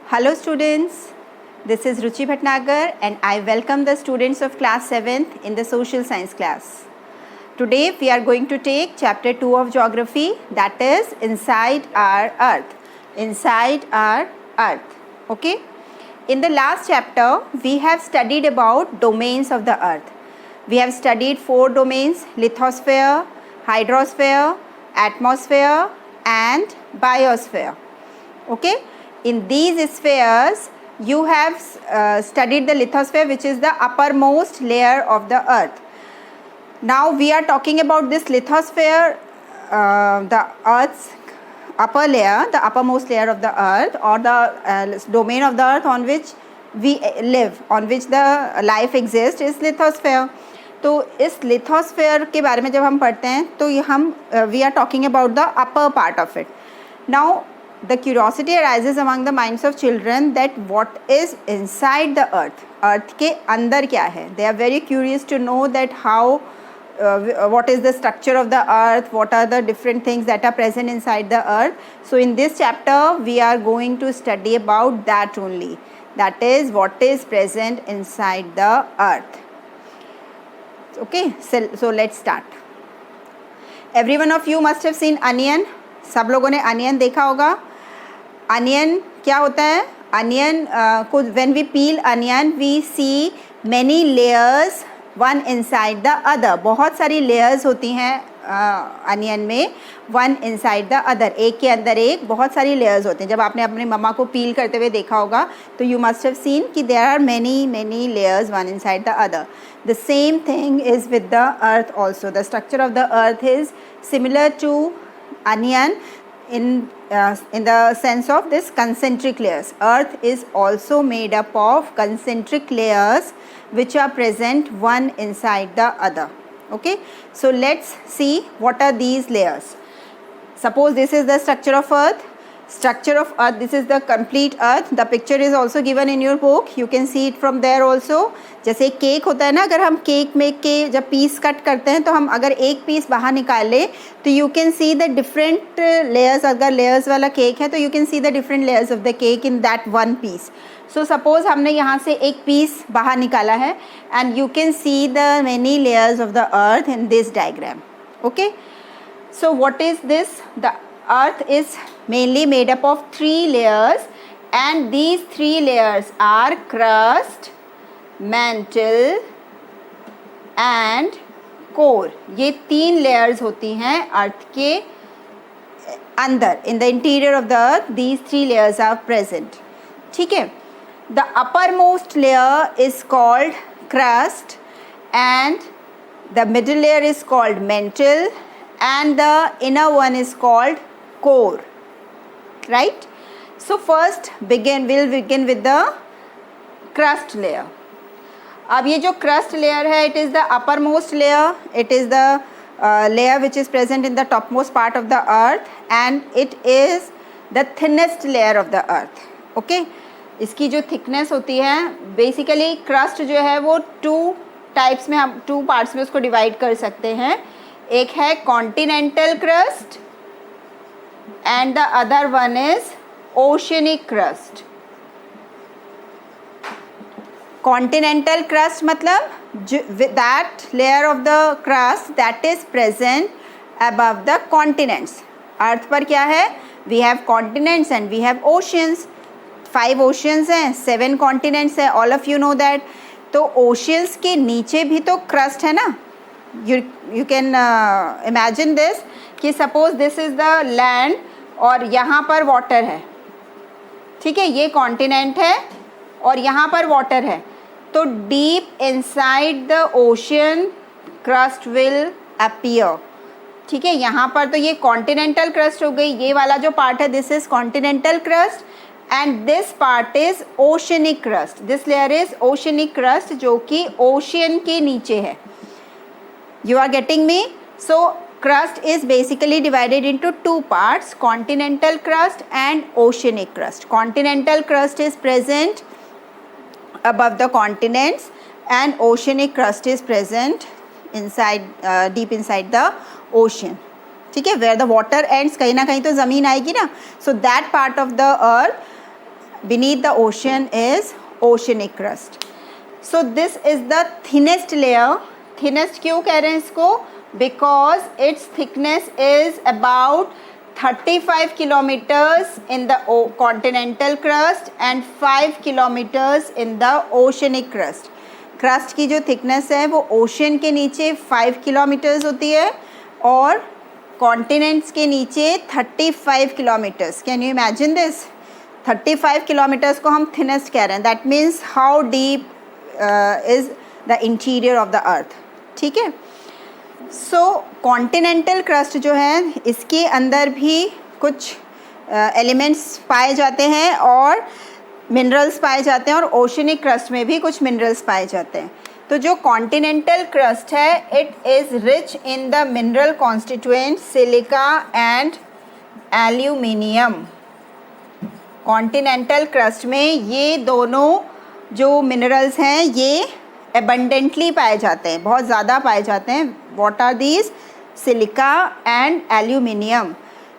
Hello students, this is Ruchi Bhatnagar and I welcome the students of class 7th in the social science class. Today we are going to take chapter 2 of geography, that is Inside Our Earth. Inside our Earth. Okay? In the last chapter we have studied about domains of the earth. We have studied 4 domains: lithosphere, hydrosphere, atmosphere and biosphere. Okay? In these spheres you have studied the lithosphere, which is the uppermost layer of the earth. Now we are talking about this lithosphere, the earth's upper layer, the uppermost layer of the earth, or the domain of the earth on which we live, on which the life exists, is lithosphere. तो इस lithosphere के बारे में जब हम पढ़ते हैं तो हम we are talking about the upper part of it. Now the curiosity arises among the minds of children that what is inside the earth. Earth के अंदर क्या है? They are very curious to know that how what is the structure of the earth, what are the different things that are present inside the earth. So in this chapter we are going to study about that only, that is what is present inside the earth. Okay, so let's start. Every one of you must have seen onion. सब लोगों ने onion देखा होगा. Onion क्या होता है? Onion को when we peel onion we see many layers one inside the other. बहुत सारी layers होती हैं अनियन में, वन इनसाइड द अदर, एक के अंदर एक बहुत सारी लेयर्स होते हैं. जब आपने अपनी मम्मा को पील करते हुए देखा होगा तो यू मस्ट हैव सीन कि there are many layers one inside the other. The same thing is with the earth also. The structure of the earth is similar to onion in the sense of this concentric layers. Earth is also made up of concentric layers which are present one inside the other. Okay, so let's see what are these layers. Suppose this is the structure of earth. Structure of earth, this is the complete earth. The picture is also given in your book. You can see it from there also. जैसे cake होता है ना, अगर हम cake में के जब piece cut करते हैं तो हम अगर एक पीस बाहर निकाल लें तो you can see the different layers. अगर लेयर्स वाला केक है तो you can see the different layers of the cake in that one piece. So suppose हमने यहाँ से एक पीस बाहर निकाला है and you can see the many layers of the earth in this diagram. Okay, so what is this? The earth is mainly made up of 3 layers and these 3 layers are crust, mantle and core. ये 3 layers होती हैं अर्थ के अंदर. in the interior of the earth these 3 layers are present. ठीक है. the uppermost layer is called crust and the middle layer is called mantle and the inner one is called core, right? So first we'll begin with the crust layer. अब ये जो crust layer है, it is the uppermost layer. It is the layer which is present in the topmost part of the earth and it is the thinnest layer of the earth. Okay, इसकी जो thickness होती है, basically crust जो है वो 2 types में, हम 2 parts में उसको divide कर सकते हैं. एक है continental crust and the other one is oceanic crust. Continental crust मतलब that layer of the crust that is present above the continents. अर्थ पर क्या है? We have continents and we have oceans. 5 oceans हैं, 7 continents हैं, all of you know that. तो oceans के नीचे भी तो crust है ना. You can imagine this कि suppose this is the land और यहाँ पर water है. ठीक है, ये continent है और यहाँ पर water है. तो deep inside the ocean crust will appear. ठीक है, यहाँ पर तो ये continental crust हो गई. ये वाला जो part है this is continental crust and this part is oceanic crust. This layer is oceanic crust जो कि ocean के नीचे है. You are getting me? So crust is basically divided into 2 parts: continental crust and oceanic crust. Continental crust is present above the continents and oceanic crust is present inside deep inside the ocean. ठीक है, where the water ends, कहीं ना कहीं तो ज़मीन आएगी ना. So that part of the earth beneath the ocean is oceanic crust. So this is the thinnest layer. Thinnest क्यों कह रहे हैं इसको? Because its thickness is about 35 kilometers in the continental crust and 5 kilometers in the oceanic crust. Crust की जो thickness है वो ocean के नीचे 5 किलोमीटर्स होती है और कॉन्टिनेंट्स के नीचे 35 kilometres. Can you imagine this? 35 kilometres को हम थिनेस्ट कह रहे हैं. That means how deep is the interior of the अर्थ. ठीक है. सो कॉन्टिनेंटल क्रस्ट जो है इसके अंदर भी कुछ एलिमेंट्स पाए जाते हैं और मिनरल्स पाए जाते हैं और ओशनिक क्रस्ट में भी कुछ मिनरल्स पाए जाते हैं. तो जो कॉन्टिनेंटल क्रस्ट है it is rich in the mineral constituent silica and aluminium. Continental crust में ये दोनों जो मिनरल्स हैं ये एबंडेंटली पाए जाते हैं, बहुत ज़्यादा पाए जाते हैं. What are these? Silica and aluminium.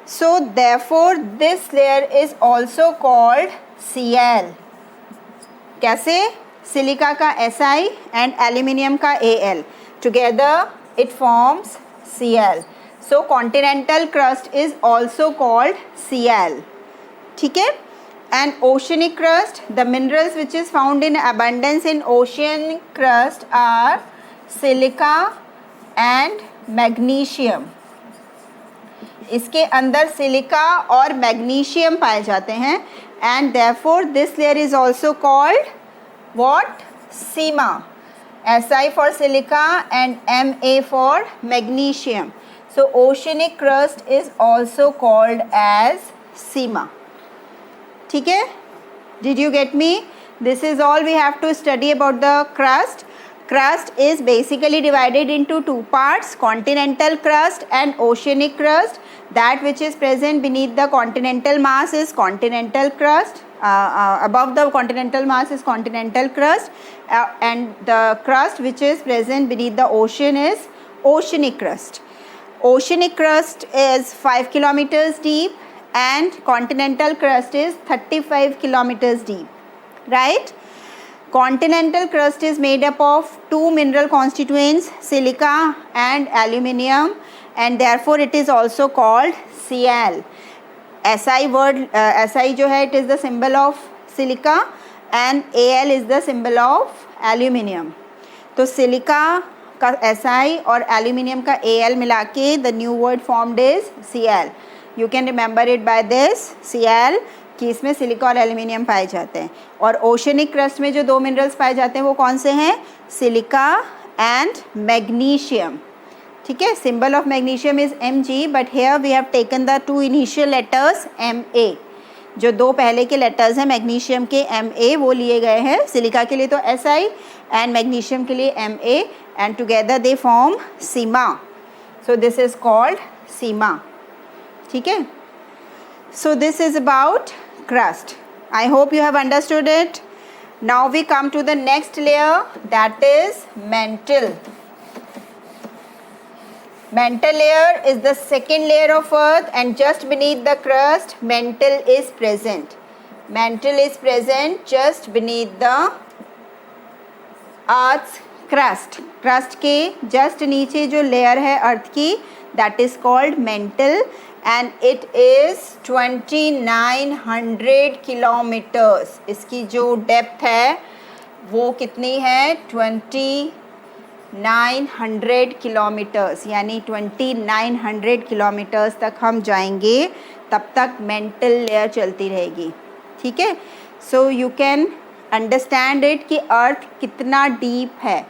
So therefore this layer is also called Cl. कैसे? सिलिका का Si एंड एल्यूमिनियम का Al. Together it forms Cl. So continental crust is also called Cl. ठीक है. And oceanic crust, the minerals which is found in abundance in oceanic crust are silica and magnesium. इसके अंदर silica और magnesium पाए जाते हैं and therefore this layer is also called what? Sima. Si for silica and Ma for magnesium. So oceanic crust is also called as Sima. ठीक है. Did you get me? This is all we have to study about the crust. Crust is basically divided into two parts, continental crust and oceanic crust. That which is present beneath the continental mass is continental crust. Above the continental mass is continental crust. And the crust which is present beneath the ocean is oceanic crust. Oceanic crust is 5 kilometers deep and continental crust is 35 kilometers deep. Right? Continental crust is made up of two mineral constituents, silica and aluminium, and therefore it is also called Cl. Si word, Si जो है it is the symbol of silica and Al is the symbol of aluminium. तो silica का Si और aluminium का Al मिला के the new word formed is Cl. You can remember it by this Cl कि इसमें सिलिका और aluminium पाए जाते हैं. और ओशनिक क्रस्ट में जो दो मिनरल्स पाए जाते हैं वो कौन से हैं? Silica and magnesium. ठीक है. Symbol of magnesium is Mg but here we have taken the two initial letters Ma. जो दो पहले के लेटर्स हैं मैग्नीशियम के Ma वो लिए गए हैं. सिलिका के लिए तो Si एंड मैग्नीशियम के लिए Ma and together they form sima. So this is called sima. ठीक है. So this is about crust. I hope you have understood it. Now we come to the next layer, that is mantle. Mantle layer is the second layer of earth and just beneath the crust mantle is present. Mantle is present just beneath the earth's crust. Crust के just नीचे जो layer है earth की that is called mantle. And it is 2900 kilometers. इसकी जो depth है वो कितनी है? 2900 किलोमीटर्स. यानी 2900 किलोमीटर्स तक हम जाएंगे तब तक मेंटल लेयर चलती रहेगी. ठीक है. So you can understand it कि अर्थ कितना डीप है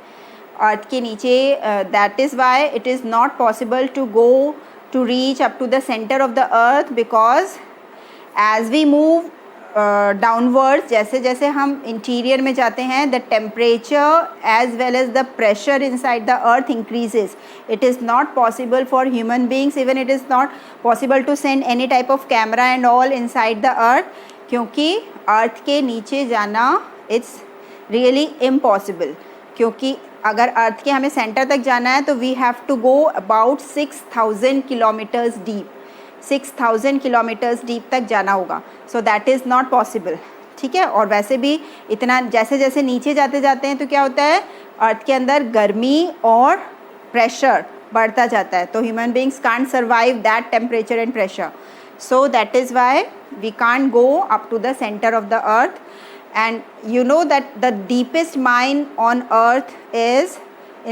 अर्थ के नीचे. That is why it is not possible to go to reach up to the center of the earth because as we move downwards, जैसे जैसे हम interior में जाते हैं the temperature as well as the pressure inside the earth increases. It is not possible for human beings, even it is not possible to send any type of camera and all inside the earth क्योंकि earth के नीचे जाना it's really impossible. क्योंकि अगर अर्थ के हमें centre तक जाना है तो we have to go about 6000 kilometres deep. 6000 kilometres deep तक जाना होगा. So that is not possible. ठीक है। और वैसे भी इतना जैसे जैसे नीचे जाते जाते हैं तो क्या होता है, अर्थ के अंदर गर्मी और प्रेशर बढ़ता जाता है, तो human beings can't survive that temperature and pressure, so that is why we can't go up to the centre of the earth. And you know that the deepest mine on earth is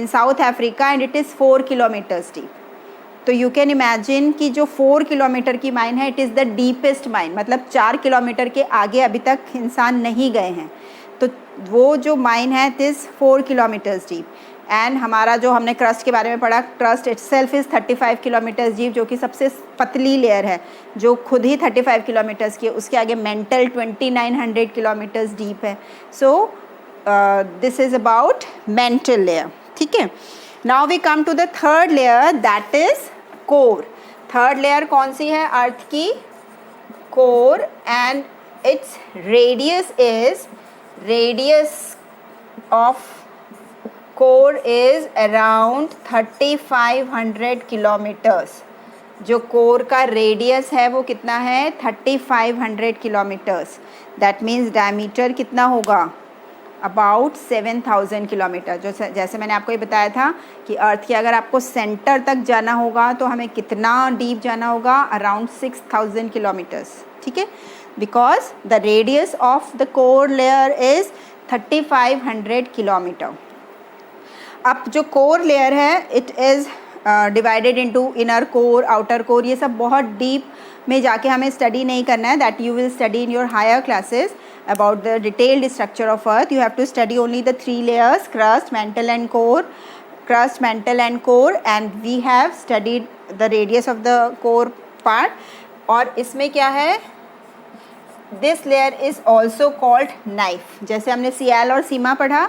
in South Africa and it is 4 kilometers deep. तो you can imagine कि जो 4 kilometre की mine है, it is the deepest mine, मतलब 4 kilometre के आगे अभी तक इंसान नहीं गए हैं, तो वो जो माइन है it is 4 kilometers deep. And हमारा जो हमने क्रस्ट के बारे में पढ़ा, crust itself is 35 kilometres deep, जो कि सबसे पतली लेयर है, जो खुद ही 35 किलोमीटर्स की है. उसके आगे मेंटल 2900 किलोमीटर्स डीप है. So this is about mantle layer. ठीक है. Now we come to the third layer, that is core. Third layer कौन सी है अर्थ की? Core. And its radius of core is around 3500 kilometres. जो core का radius है वो कितना है? 3500 किलोमीटर्स. दैट मीन्स डायमीटर कितना होगा? About 7000 kilometre. जो जैसे मैंने आपको ये बताया था कि अर्थ के अगर आपको सेंटर तक जाना होगा तो हमें कितना डीप जाना होगा? Around 6000 kilometres. ठीक है. Because the radius of the core layer is 3500 kilometre. अब जो कोर लेयर है it is divided into inner core, outer core. ये सब बहुत डीप में जाके हमें स्टडी नहीं करना है. That you will study in your higher classes about the detailed structure of earth. You have to study only the 3 layers, crust, mantle and core. Crust, mantle and core. And we have studied the radius of the core part. और इसमें क्या है? This layer is also called nife. जैसे हमने सियाल और सीमा पढ़ा,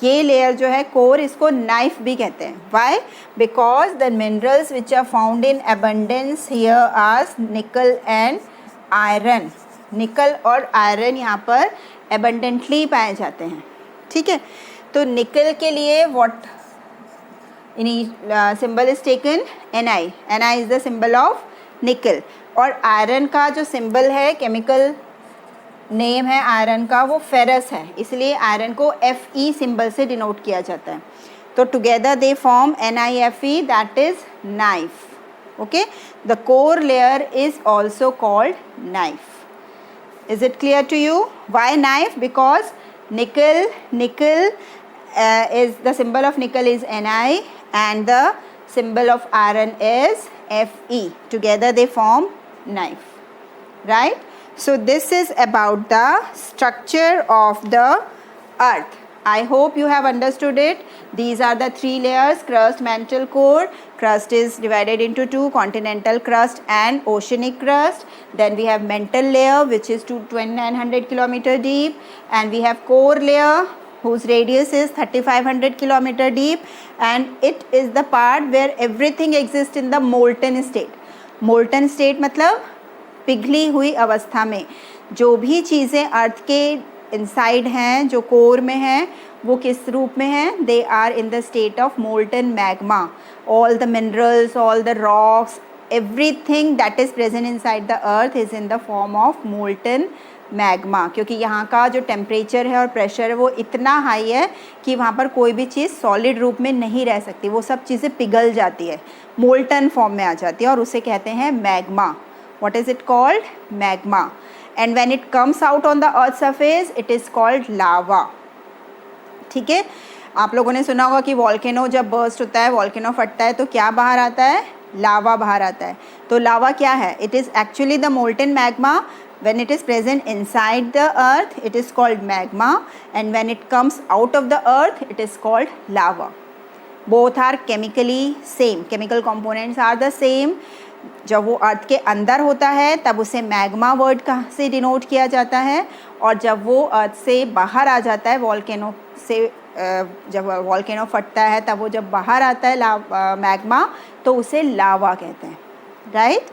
ये layer जो है कोर, इसको नाइफ भी कहते हैं. Why? Because the minerals which are found in abundance here are nickel and iron. Nickel और आयरन यहाँ पर अबंडेंटली पाए जाते हैं. ठीक है. तो निकल के लिए what symbol is taken? Ni. Ni is the symbol of निकल. और आयरन का जो सिंबल है, केमिकल नेम है आयरन का, वो फेरस है. इसलिए आयरन को Fe सिंबल से डिनोट किया जाता है. तो together they form NiFe, that is nife. Okay. The core layer is also called nife. Is it clear to you? Why nife? Because nickel is the symbol of nickel is Ni and the symbol of iron is Fe. Together they form knife. Right? So this is about the structure of the earth. I hope you have understood it. These are the 3 layers: crust, mantle, core. Crust is divided into 2, continental crust and oceanic crust. Then we have mantle layer, which is 2900 kilometer deep, and we have core layer whose radius is 3500 kilometer deep, and it is the part where everything exists in the molten state. Molten state मतलब पिघली हुई अवस्था में जो भी चीज़ें अर्थ के inside हैं, जो कोर में हैं, वो किस रूप में हैं? They are in the state of molten magma. All the minerals, all the rocks, everything that is present inside the earth is in the form of molten magma. क्योंकि यहाँ का जो टेम्परेचर है और प्रेशर है वो इतना हाई है कि वहाँ पर कोई भी चीज़ सॉलिड रूप में नहीं रह सकती. वो सब चीज़ें पिघल जाती है, मोल्टन फॉर्म में आ जाती है, और उसे कहते हैं magma. What is it called? Magma. And when it comes out on the earth surface, it is called lava. ठीक है. आप लोगों ने सुना होगा कि वॉल्केनो जब बर्स्ट होता है, वॉल्केनो फटता है, तो क्या बाहर आता है? लावा बाहर आता है. तो लावा क्या है? It is actually the molten magma. When it is present inside the earth, it is called magma, and when it comes out of the earth, it is called lava. Both are chemically same. Chemical components are the same. जब वो अर्थ के अंदर होता है तब उसे magma word का से डिनोट किया जाता है, और जब वो अर्थ से बाहर आ जाता है वॉल्केनो से, जब वॉल्केनो फटता है तब वो जब बाहर आता है मैग्मा, तो उसे लावा कहते हैं. Right?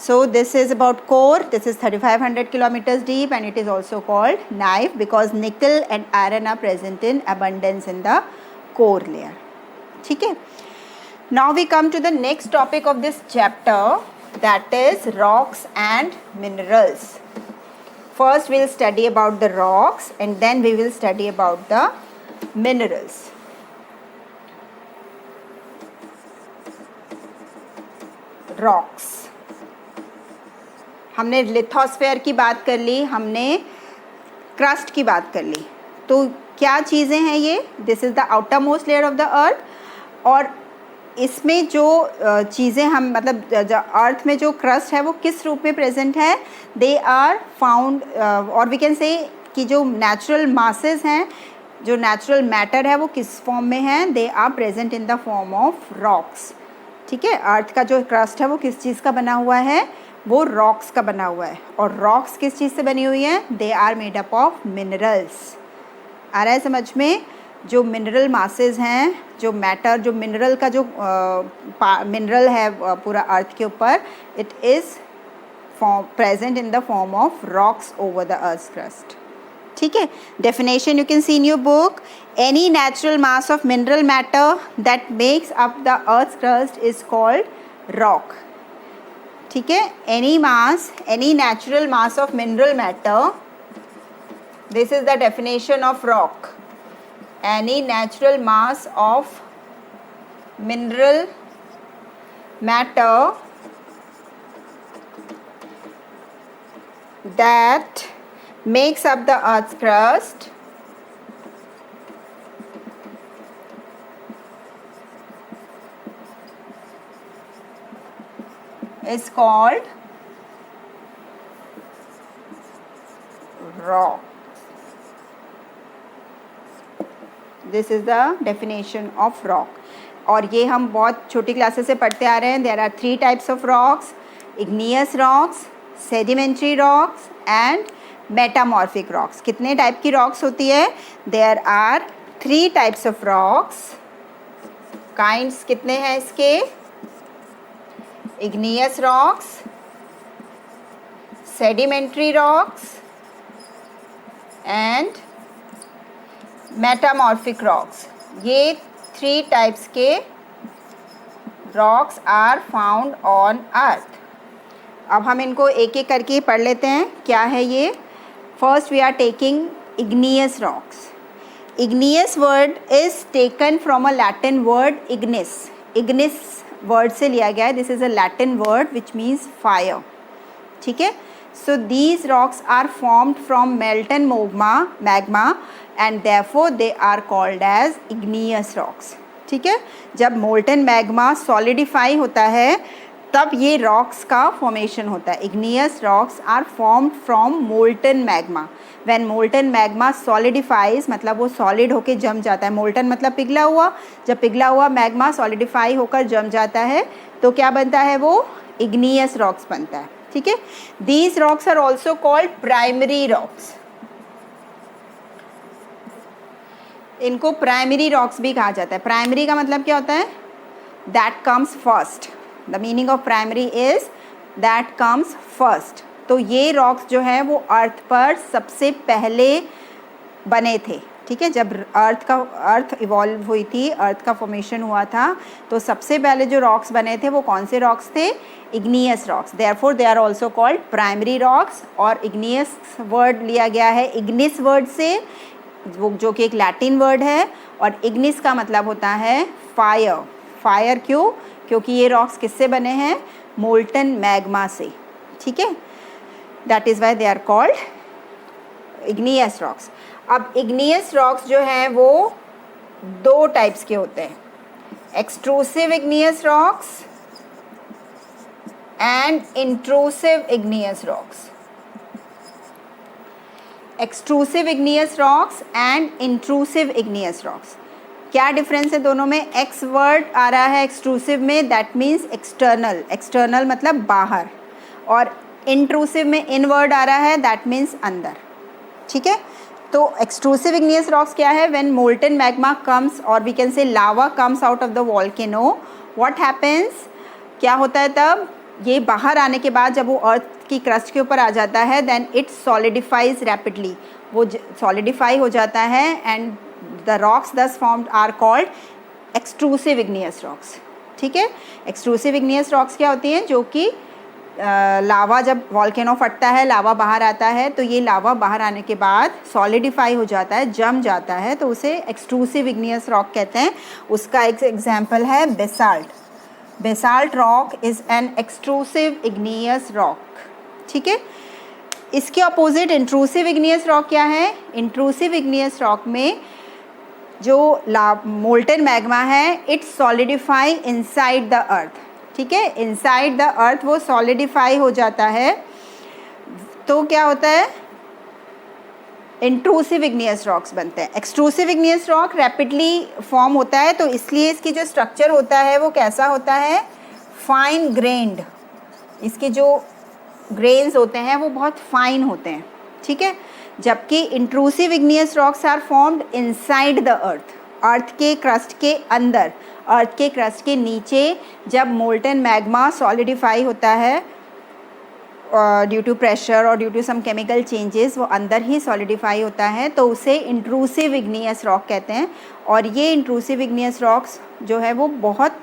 So this is about core. This is 3500 kilometers deep, and it is also called knife because nickel and iron are present in abundance in the core layer. ठीक है. Now we come to the next topic of this chapter, that is rocks and minerals. First we'll study about the rocks and then we will study about the minerals. Rocks. हमने lithosphere की बात कर ली, हमने crust की बात कर ली. तो क्या चीज़ें हैं ये? This is the outer most layer of the अर्थ. और इसमें जो चीज़ें हम मतलब अर्थ में जो क्रस्ट है वो किस रूप में प्रेजेंट है? दे आर फाउंड, और वी कैन से कि जो नेचुरल मासेस हैं, जो नेचुरल मैटर है वो किस फॉर्म में है? They are present in the form of rocks. ठीक है, अर्थ का जो क्रस्ट है वो किस चीज़ का बना हुआ है? वो रॉक्स का बना हुआ है. और रॉक्स किस चीज़ से बनी हुई है? They are made up of minerals. आ रहा है समझ में? जो मिनरल मासेस हैं, जो मैटर, जो मिनरल का जो मिनरल है पूरा अर्थ के ऊपर, it is present in the form of rocks over the earth crust. ठीक है. Definition you can C in your book. Any natural mass of mineral matter that makes up the earth crust is called rock. ठीक है. Any mass, any natural mass of mineral matter, this is the definition of rock. Any natural mass of mineral matter that makes up the earth's crust is called rock. This is the definition of rock. और ये हम बहुत छोटी classes से पढ़ते आ रहे हैं. There are 3 types of rocks: igneous rocks, sedimentary rocks and metamorphic rocks. कितने टाइप की रॉक्स होती है? There are 3 types of rocks. Kinds कितने हैं इसके? Igneous rocks, sedimentary rocks and metamorphic rocks. ये 3 टाइप्स के rocks are found on earth. अब हम इनको एक एक करके पढ़ लेते हैं. क्या है ये? First we are taking igneous rocks. Igneous word is taken from a Latin word ignis. Ignis word से लिया गया है. This is a Latin word which means fire. ठीक है. So these rocks are formed from molten magma and therefore they are called as igneous rocks. ठीक है. जब molten magma solidify होता है तब ये rocks का formation होता है. Igneous rocks are formed from molten magma. When molten magma solidifies मतलब वो solid होके जम जाता है. molten मतलब पिघला हुआ. जब पिघला हुआ magma solidify होकर जम जाता है तो क्या बनता है? वो igneous rocks बनता है. ठीक है. These rocks are also called primary rocks. इनको प्राइमरी रॉक्स भी कहा जाता है. प्राइमरी का मतलब क्या होता है? That comes first. The meaning of primary is that comes first. तो ये रॉक्स जो है वो अर्थ पर सबसे पहले बने थे. ठीक है. जब अर्थ इवॉल्व हुई थी, अर्थ का फॉर्मेशन हुआ था, तो सबसे पहले जो रॉक्स बने थे वो कौन से रॉक्स थे? Igneous rocks. Therefore they are also called primary rocks. और इग्नियस वर्ड लिया गया है इग्निस वर्ड से, वो जो कि एक लैटिन वर्ड है. और इग्निस का मतलब होता है फायर. फायर क्यों? क्योंकि ये रॉक्स किससे बने हैं? मोल्टन मैग्मा से. ठीक है. That is why they are called igneous rocks. अब इग्नियस रॉक्स जो हैं वो 2 टाइप्स के होते हैं. Extrusive igneous rocks and intrusive igneous rocks. Extrusive igneous rocks and intrusive igneous rocks. क्या डिफरेंस है दोनों में? एक्स वर्ड आ रहा है एक्सट्रूसिव में, दैट मीन्स एक्सटर्नल. एक्सटर्नल मतलब बाहर. और इंट्रूसिव में इन वर्ड आ रहा है, दैट मीन्स अंदर. ठीक है. तो एक्सट्रूसिव इग्नियस रॉक्स क्या है? व्हेन मोल्टन मैग्मा कम्स और we can say lava comes out of the volcano, what happens? क्या होता है तब? ये बाहर आने के बाद जब वो अर्थ की क्रस्ट के ऊपर आ जाता है, देन इट सॉलिडिफाइज रैपिडली. वो सॉलिडिफाई हो जाता है and the rocks thus formed are called extrusive igneous rocks. ठीक है. एक्सट्रूसिव इग्नियस रॉक्स क्या होती हैं? जो कि लावा जब वॉल्केनो फटता है, लावा बाहर आता है, तो ये लावा बाहर आने के बाद सॉलिडिफाई हो जाता है, जम जाता है, तो उसे एक्सट्रूसिव इग्नियस रॉक कहते हैं। उसका एक एग्जाम्पल है basalt. Basalt rock is an extrusive igneous rock. ठीक है, इसके अपोजिट इंट्रूसिव इग्नियस रॉक क्या है? इंट्रूसिव इग्नियस रॉक में जो मोल्टन मैग्मा है, इट सॉलिडिफाई इनसाइड द अर्थ। ठीक है, इनसाइड द अर्थ वो सॉलिडिफाई हो जाता है, तो क्या होता है? इंट्रूसिव इग्नियस रॉक्स बनते हैं। Extrusive igneous rock rapidly form होता है, तो इसलिए इसकी जो स्ट्रक्चर होता है वो कैसा होता है? Fine grand. इसके जो ग्रेन्स होते हैं वो बहुत फाइन होते हैं। ठीक है, जबकि intrusive igneous rocks are formed inside the earth, earth के क्रस्ट के अंदर, अर्थ के क्रस्ट के नीचे। जब मोल्टन मैग्मा सॉलिडिफाई होता है ड्यू टू प्रेशर और due to some chemical changes, वो अंदर ही सॉलिडिफाई होता है, तो उसे इंट्रूसिव इग्नियस रॉक कहते हैं। और ये इंट्रूसिव इग्नियस रॉक्स जो है वो बहुत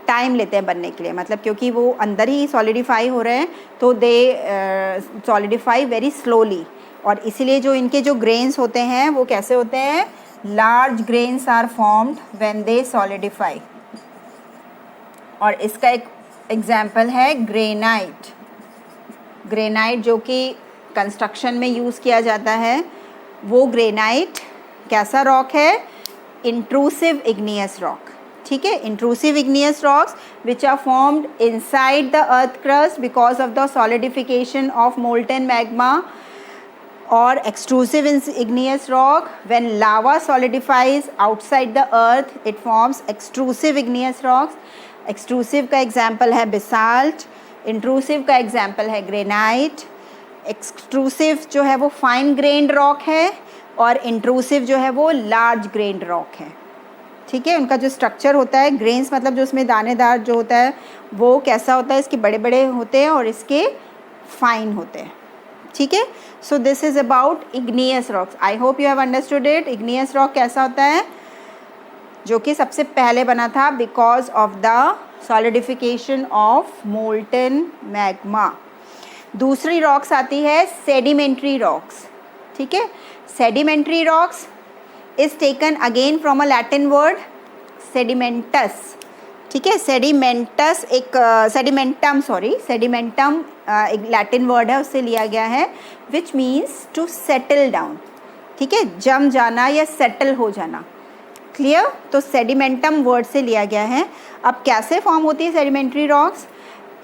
टाइम लेते हैं बनने के लिए, मतलब क्योंकि वो अंदर ही सॉलिडिफाई हो रहे हैं, तो दे सॉलिडिफाई वेरी स्लोली। और इसीलिए जो इनके जो ग्रेन्स होते हैं वो कैसे होते हैं? Large grains are formed when they solidify. और इसका एक एग्जाम्पल है ग्रेनाइट। ग्रेनाइट जो कि कंस्ट्रक्शन में यूज़ किया जाता है, वो ग्रेनाइट कैसा रॉक है? Intrusive igneous rock. ठीक है, intrusive igneous rocks which are formed inside the earth crust because of the solidification of molten magma. और extrusive igneous rock, when lava solidifies outside the earth, it forms extrusive igneous rocks. Extrusive का example है basalt, intrusive का example है granite। extrusive जो है वो fine grained rock है, और intrusive जो है वो large grained rock है। ठीक है, उनका जो स्ट्रक्चर होता है, ग्रेन्स मतलब जो उसमें दानेदार जो होता है वो कैसा होता है? इसके बड़े बड़े होते हैं और इसके फाइन होते हैं। ठीक है, so this is about igneous rocks. I hope you have understood it. Igneous rock कैसा होता है? जो कि सबसे पहले बना था because of the solidification of molten magma. दूसरी रॉक्स आती है सेडिमेंट्री रॉक्स। ठीक है, sedimentary rocks is taken again from a Latin word sedimentus. ठीक है, सेडिमेंटस एक सेडिमेंटम एक लैटिन वर्ड है, उससे लिया गया है, which means to settle down. ठीक है, जम जाना या सेटल हो जाना। क्लियर? तो सेडिमेंटम वर्ड से लिया गया है। अब कैसे फॉर्म होती है sedimentary rocks?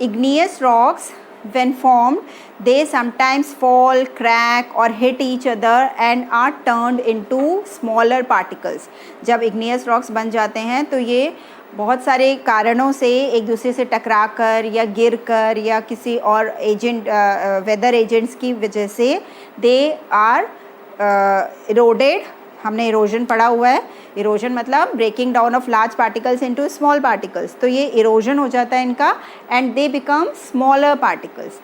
Igneous rocks when formed they sometimes fall, crack or hit each other and are turned into smaller particles। जब igneous rocks बन जाते हैं तो ये बहुत सारे कारणों से एक दूसरे से टकरा कर या गिर कर या किसी और एजेंट वेदर एजेंट्स की वजह से दे आर इरोडेड। हमने इरोजन पढ़ा हुआ है। इरोजन मतलब breaking down of large particles into small particles. तो ये इरोजन हो जाता है इनका, and they become smaller particles.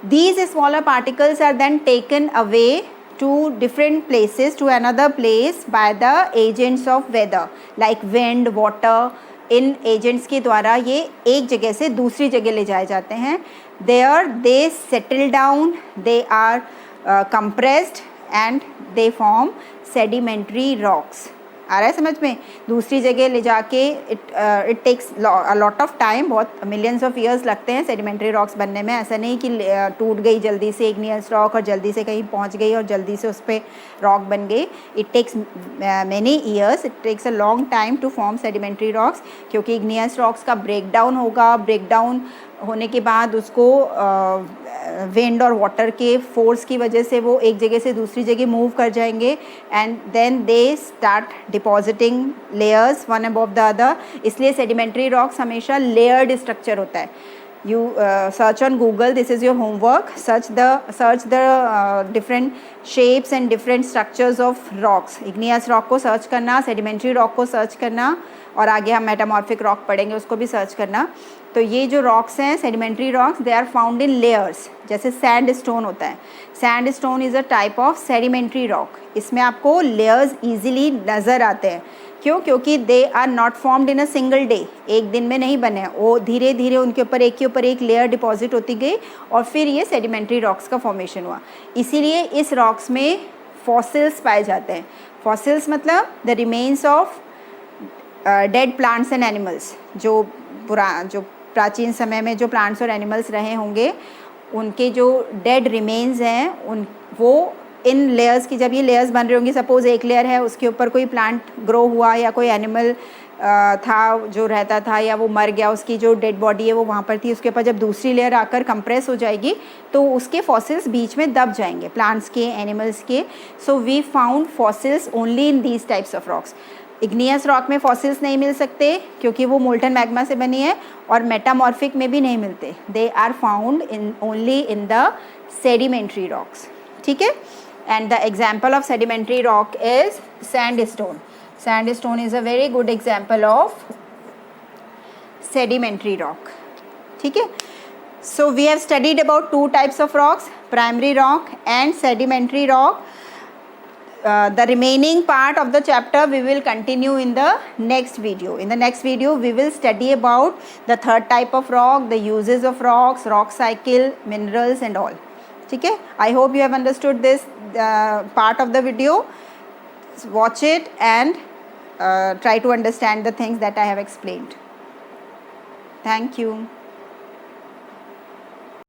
These smaller particles are then taken away to different places, to another place by the agents of weather like wind, water. इन agents के द्वारा ये एक जगह से दूसरी जगह ले जाए जाते हैं। There they settle down, they are compressed and they form sedimentary rocks. आ रहा है समझ में? दूसरी जगह ले जाके it takes a lot of time, बहुत मिलियंस ऑफ ईयर्स लगते हैं सेडिमेंट्री रॉक्स बनने में। ऐसा नहीं कि टूट गई जल्दी से इग्नियस रॉक और जल्दी से कहीं पहुंच गई और जल्दी से उस पर रॉक बन गई। It takes many years, it takes a long time to form sedimentary rocks, क्योंकि इग्नियस रॉक्स का ब्रेक डाउन होगा। ब्रेक डाउन होने के बाद उसको विंड और वाटर के फोर्स की वजह से वो एक जगह से दूसरी जगह मूव कर जाएंगे, and then they start depositing layers one above the other. इसलिए सेडिमेंट्री रॉक्स हमेशा लेयर्ड स्ट्रक्चर होता है। you search on Google, this is your homework, search the different shapes and different structures of rocks। igneous rock को search करना, sedimentary rock को search करना, और आगे हम मेटामॉर्फिक रॉक पढ़ेंगे, उसको भी सर्च करना। तो ये जो रॉक्स हैं sedimentary rocks, they are found in layers. जैसे सैंड स्टोन होता है, sand stone is a type of sedimentary rock. इसमें आपको लेयर्स ईजिली नज़र आते हैं क्यों? क्योंकि they are not formed in a single day, एक दिन में नहीं बने, वो धीरे धीरे उनके ऊपर एक के ऊपर एक लेयर डिपॉजिट होती गई और फिर ये सेडिमेंट्री रॉक्स का फॉर्मेशन हुआ। इसीलिए इस रॉक्स में फॉसिल्स पाए जाते हैं। फॉसिल्स मतलब the remains of dead plants and animals, जो प्राचीन समय में जो प्लांट्स और एनिमल्स रहे होंगे उनके जो डेड रिमेन्स हैं उन वो इन लेयर्स की, जब ये लेयर्स बन रही होंगी, सपोज़ एक लेयर है उसके ऊपर कोई प्लांट ग्रो हुआ या कोई एनिमल था जो रहता था या वो मर गया, उसकी जो डेड बॉडी है वो वहाँ पर थी, उसके ऊपर जब दूसरी लेयर आकर कंप्रेस हो जाएगी तो उसके फॉसिल्स बीच में दब जाएंगे, प्लांट्स के, एनिमल्स के। So we found fossils only in these types of rocks. Igneous rock में फॉसिल्स नहीं मिल सकते क्योंकि वो मोल्टन मैग्मा से बनी है, और मेटामॉर्फिक में भी नहीं मिलते। They are found in only in the sedimentary rocks. ठीक है, and the example of sedimentary rock is sandstone. Sandstone is a very good example of sedimentary rock. ठीक है, so we have studied about two types of rocks, primary rock and sedimentary rock. The remaining part of the chapter we will continue in the next video. In the next video we will study about the third type of rock, the uses of rocks, rock cycle, minerals and all. ठीक है, I hope you have understood this part of the video. Watch it and try to understand the things that I have explained. Thank you.